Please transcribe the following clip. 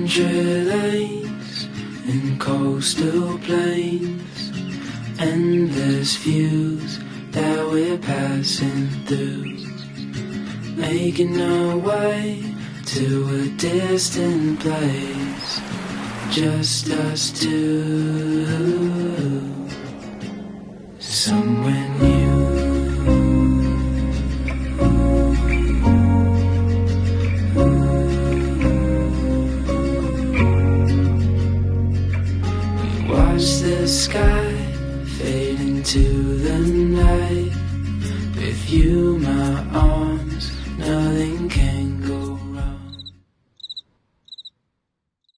country lanes and coastal plains, endless views that we're passing through, making our way to a distant place, just us two, somewhere new. Watch the sky fade into the night, with you, my